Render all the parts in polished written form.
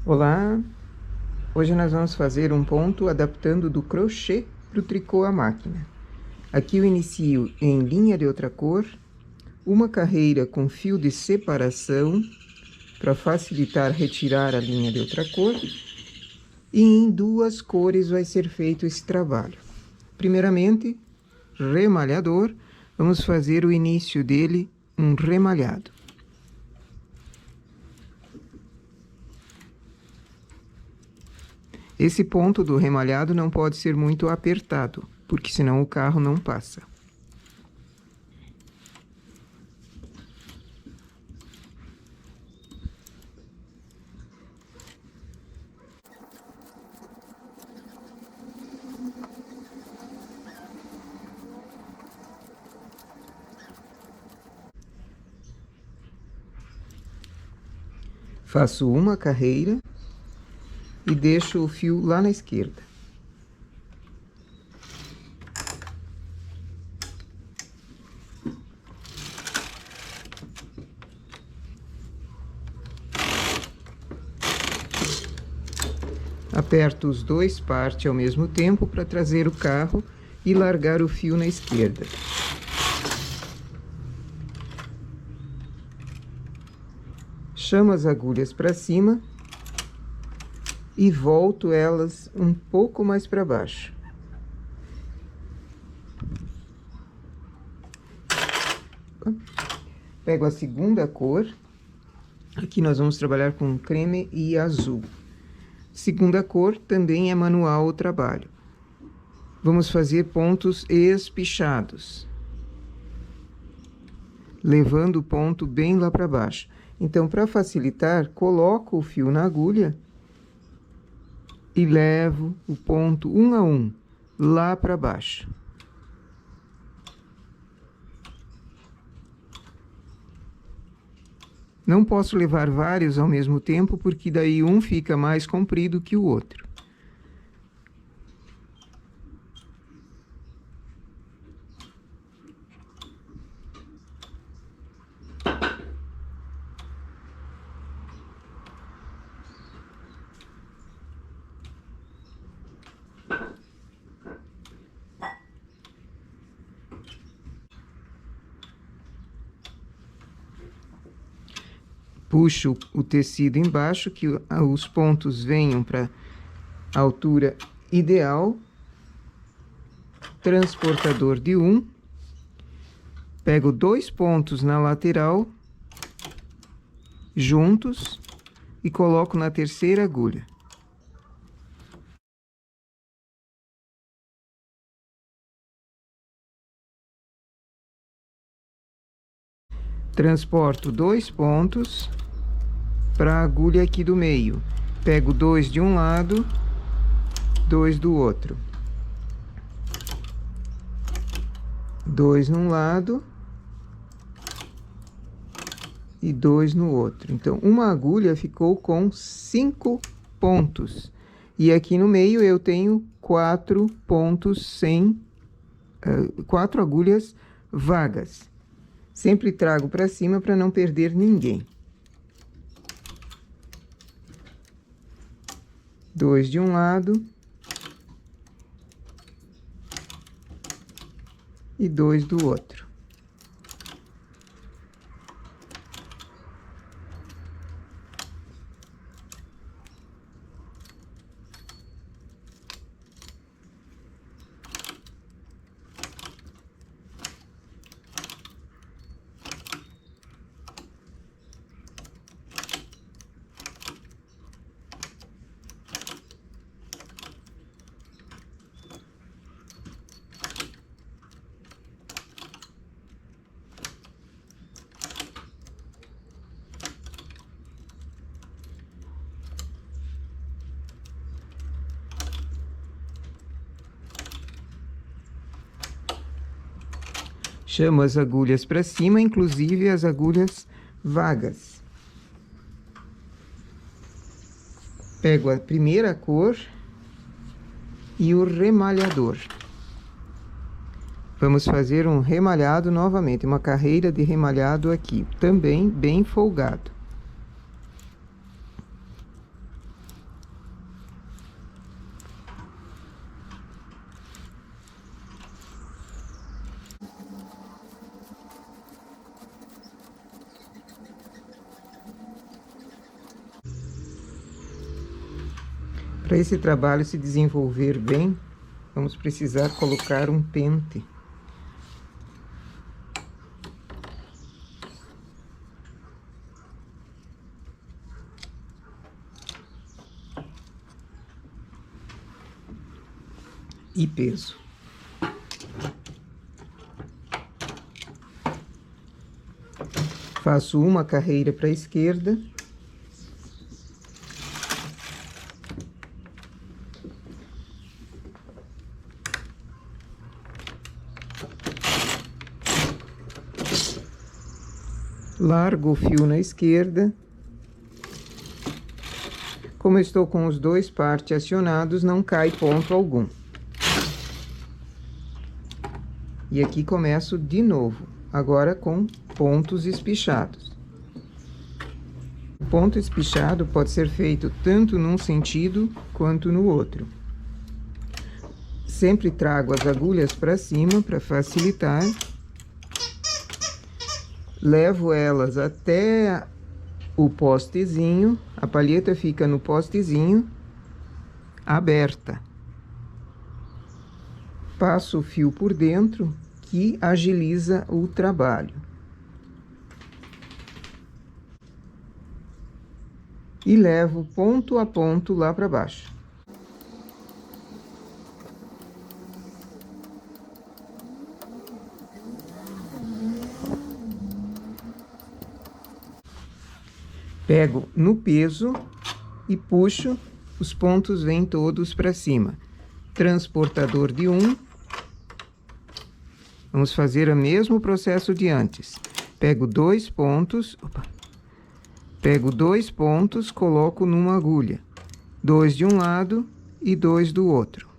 Olá! Hoje nós vamos fazer um ponto adaptando do crochê para o tricô à máquina. Aqui eu inicio em linha de outra cor, uma carreira com fio de separação, para facilitar retirar a linha de outra cor, e em duas cores vai ser feito esse trabalho. Primeiramente, remalhador, vamos fazer o início dele um remalhado. Esse ponto do remalhado não pode ser muito apertado, porque senão o carro não passa. Faço uma carreira e deixo o fio lá na esquerda. Aperto os dois partes ao mesmo tempo para trazer o carro e largar o fio na esquerda. Chamo as agulhas para cima e volto elas um pouco mais para baixo. Pego a segunda cor. Aqui nós vamos trabalhar com creme e azul. Segunda cor também é manual o trabalho. Vamos fazer pontos espichados, levando o ponto bem lá para baixo. Então, para facilitar, coloco o fio na agulha e levo o ponto um a um lá para baixo. Não posso levar vários ao mesmo tempo, porque daí um fica mais comprido que o outro. Puxo o tecido embaixo, que os pontos venham para a altura ideal. Transportador de 1. Pego 2 pontos na lateral, juntos, e coloco na terceira agulha. Transporto 2 pontos para a agulha aqui do meio. Pego 2 de um lado, 2 do outro. 2 num lado e 2 no outro. Então, uma agulha ficou com 5 pontos. E aqui no meio eu tenho 4 pontos sem... 4 agulhas vagas. Sempre trago para cima para não perder ninguém. 2 de um lado e 2 do outro. Chamo as agulhas para cima, inclusive as agulhas vagas. Pego a primeira cor e o remalhador. Vamos fazer um remalhado novamente, uma carreira de remalhado aqui, também bem folgado. Para esse trabalho se desenvolver bem, vamos precisar colocar um pente. E peso. Faço uma carreira para a esquerda. Largo o fio na esquerda. Como eu estou com os dois partes acionados, não cai ponto algum. E aqui começo de novo, agora com pontos espichados. O ponto espichado pode ser feito tanto num sentido quanto no outro. Sempre trago as agulhas para cima para facilitar. Levo elas até o postezinho, a palheta fica no postezinho, aberta. Passo o fio por dentro, que agiliza o trabalho. E levo ponto a ponto lá para baixo. Pego no peso e puxo, os pontos vêm todos para cima. Transportador de um. Vamos fazer o mesmo processo de antes. Pego dois pontos, coloco numa agulha. 2 de um lado e 2 do outro.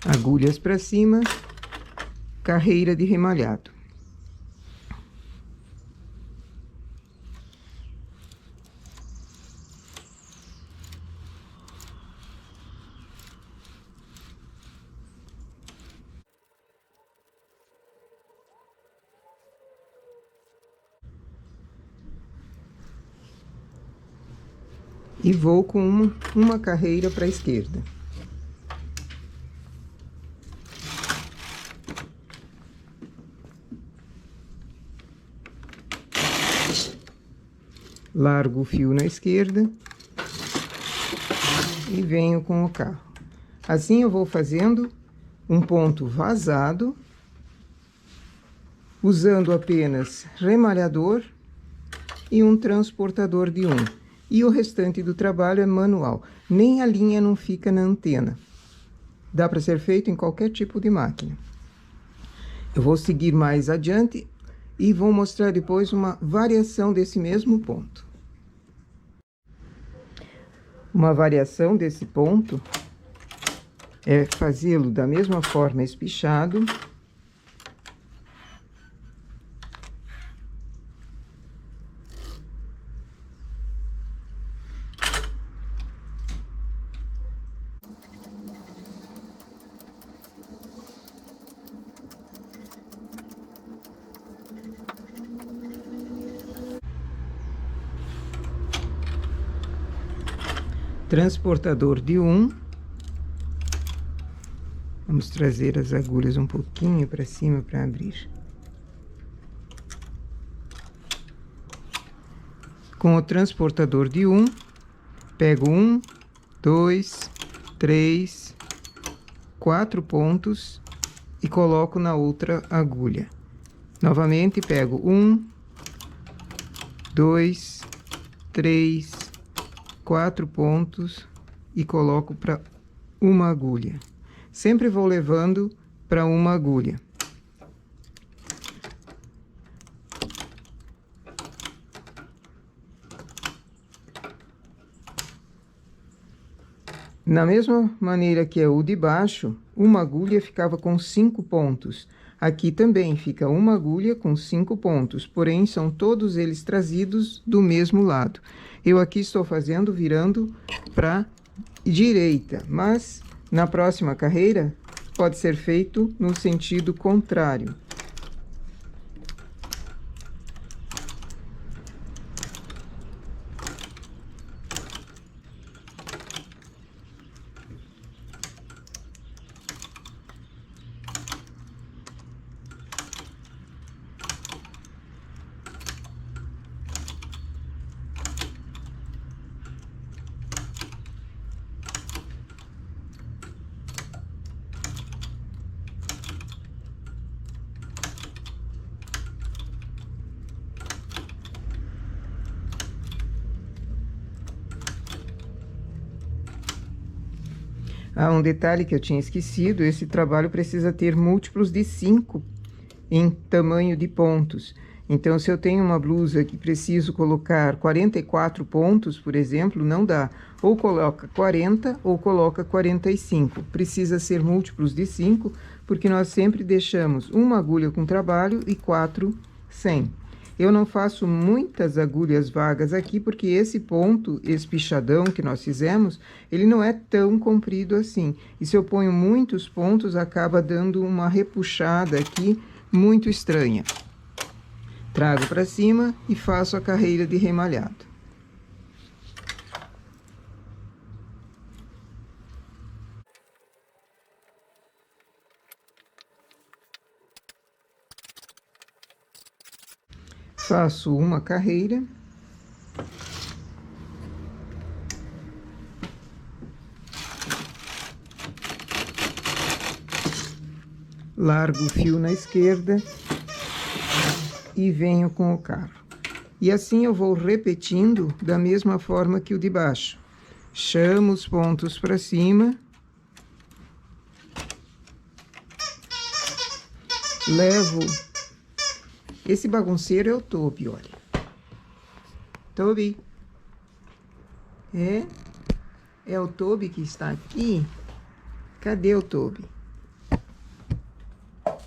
Agulhas para cima, carreira de remalhado. E vou com uma carreira para a esquerda. Largo o fio na esquerda e venho com o carro. Assim eu vou fazendo um ponto vazado, usando apenas remalhador e um transportador de um. E o restante do trabalho é manual. Nem a linha não fica na antena. Dá para ser feito em qualquer tipo de máquina. Eu vou seguir mais adiante e vou mostrar depois uma variação desse mesmo ponto. Uma variação desse ponto é fazê-lo da mesma forma espichado. Transportador de um. Vamos trazer as agulhas um pouquinho para cima para abrir. Com o transportador de um, pego 1, 2, 3, 4 pontos e coloco na outra agulha. Novamente pego 1, 2, 3, 4 pontos e coloco para uma agulha. Sempre vou levando para uma agulha. Na mesma maneira que é o de baixo, uma agulha ficava com 5 pontos. Aqui também fica uma agulha com 5 pontos, porém são todos eles trazidos do mesmo lado. Eu aqui estou fazendo virando para direita, mas na próxima carreira pode ser feito no sentido contrário. Ah, um detalhe que eu tinha esquecido, esse trabalho precisa ter múltiplos de 5 em tamanho de pontos. Então, se eu tenho uma blusa que preciso colocar 44 pontos, por exemplo, não dá. Ou coloca 40 ou coloca 45. Precisa ser múltiplos de 5, porque nós sempre deixamos uma agulha com trabalho e 4 sem. Eu não faço muitas agulhas vagas aqui, porque esse ponto espichadão que nós fizemos, ele não é tão comprido assim. E se eu ponho muitos pontos, acaba dando uma repuxada aqui muito estranha. Trago para cima e faço a carreira de remalhado. Faço uma carreira. Largo o fio na esquerda e venho com o carro. E assim eu vou repetindo da mesma forma que o de baixo. Chamo os pontos para cima. Levo... Esse bagunceiro é o Toby, olha. Toby. É o Toby que está aqui. Cadê o Toby?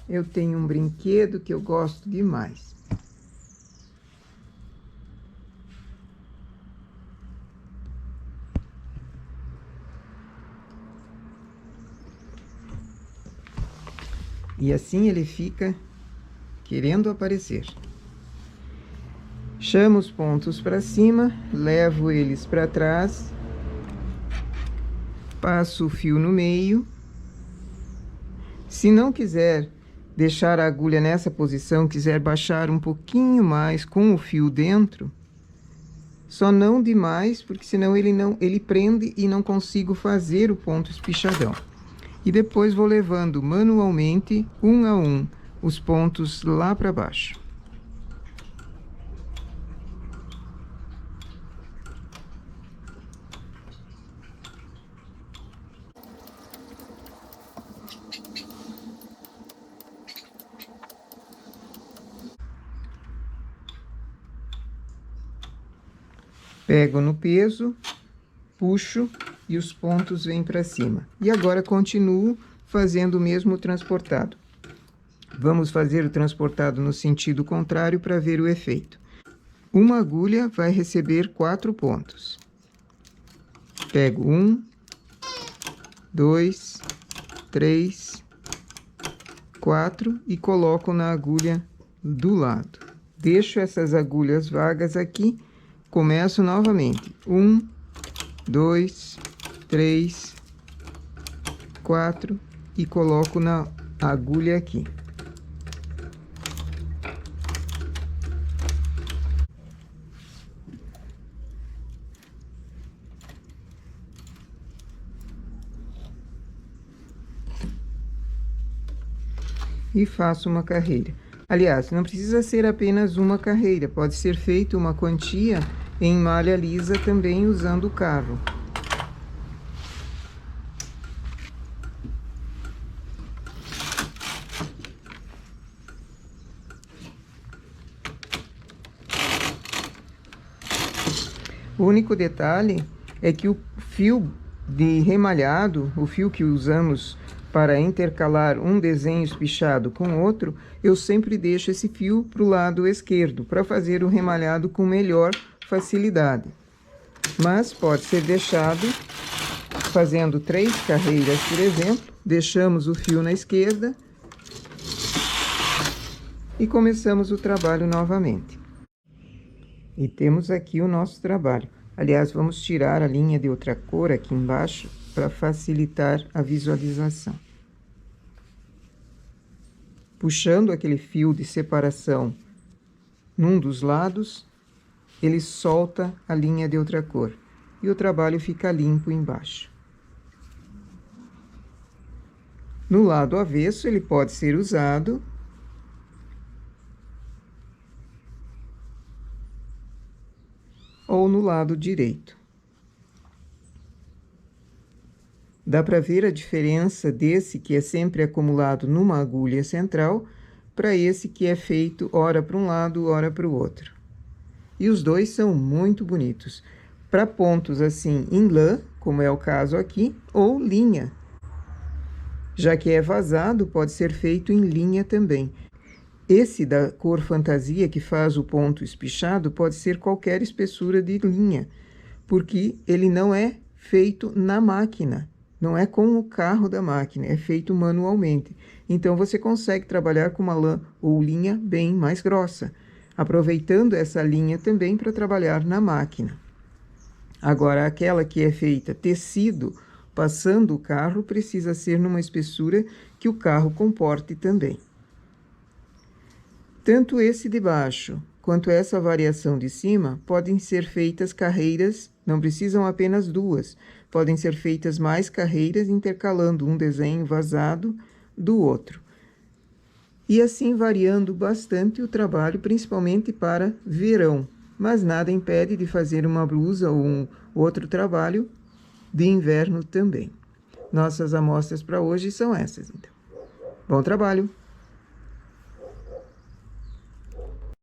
Eu tenho um brinquedo que eu gosto demais. E assim ele fica querendo aparecer. Chamo os pontos para cima, levo eles para trás, passo o fio no meio. Se não quiser deixar a agulha nessa posição, quiser baixar um pouquinho mais com o fio dentro, só não demais, porque senão ele prende e não consigo fazer o ponto espichadão. E depois vou levando manualmente, um a um, os pontos lá para baixo. Pego no peso, puxo e os pontos vêm para cima. E agora continuo fazendo o mesmo transportado. Vamos fazer o transportado no sentido contrário para ver o efeito. Uma agulha vai receber 4 pontos. Pego 1, 2, 3, 4 e coloco na agulha do lado. Deixo essas agulhas vagas aqui, começo novamente. 1, 2, 3, 4 e coloco na agulha aqui. E faço uma carreira. Aliás, não precisa ser apenas uma carreira, pode ser feita uma quantia em malha lisa também usando o carro. O único detalhe é que o fio de remalhado, o fio que usamos para intercalar um desenho espichado com outro, eu sempre deixo esse fio para o lado esquerdo, para fazer o remalhado com melhor facilidade. Mas pode ser deixado fazendo 3 carreiras, por exemplo, deixamos o fio na esquerda e começamos o trabalho novamente. E temos aqui o nosso trabalho. Aliás, vamos tirar a linha de outra cor aqui embaixo para facilitar a visualização. Puxando aquele fio de separação num dos lados, ele solta a linha de outra cor e o trabalho fica limpo embaixo. No lado avesso, ele pode ser usado ou no lado direito. Dá para ver a diferença desse que é sempre acumulado numa agulha central para esse que é feito ora para um lado, ora para o outro. E os dois são muito bonitos. Para pontos assim em lã, como é o caso aqui, ou linha. Já que é vazado, pode ser feito em linha também. Esse da cor fantasia, que faz o ponto espichado, pode ser qualquer espessura de linha, porque ele não é feito na máquina, não é com o carro da máquina, é feito manualmente. Então, você consegue trabalhar com uma lã ou linha bem mais grossa, aproveitando essa linha também para trabalhar na máquina. Agora, aquela que é feita tecido, passando o carro, precisa ser numa espessura que o carro comporte também. Tanto esse de baixo quanto essa variação de cima podem ser feitas carreiras, não precisam apenas 2, podem ser feitas mais carreiras intercalando um desenho vazado do outro. E assim variando bastante o trabalho, principalmente para verão, mas nada impede de fazer uma blusa ou um outro trabalho de inverno também. Nossas amostras para hoje são essas, então. Bom trabalho!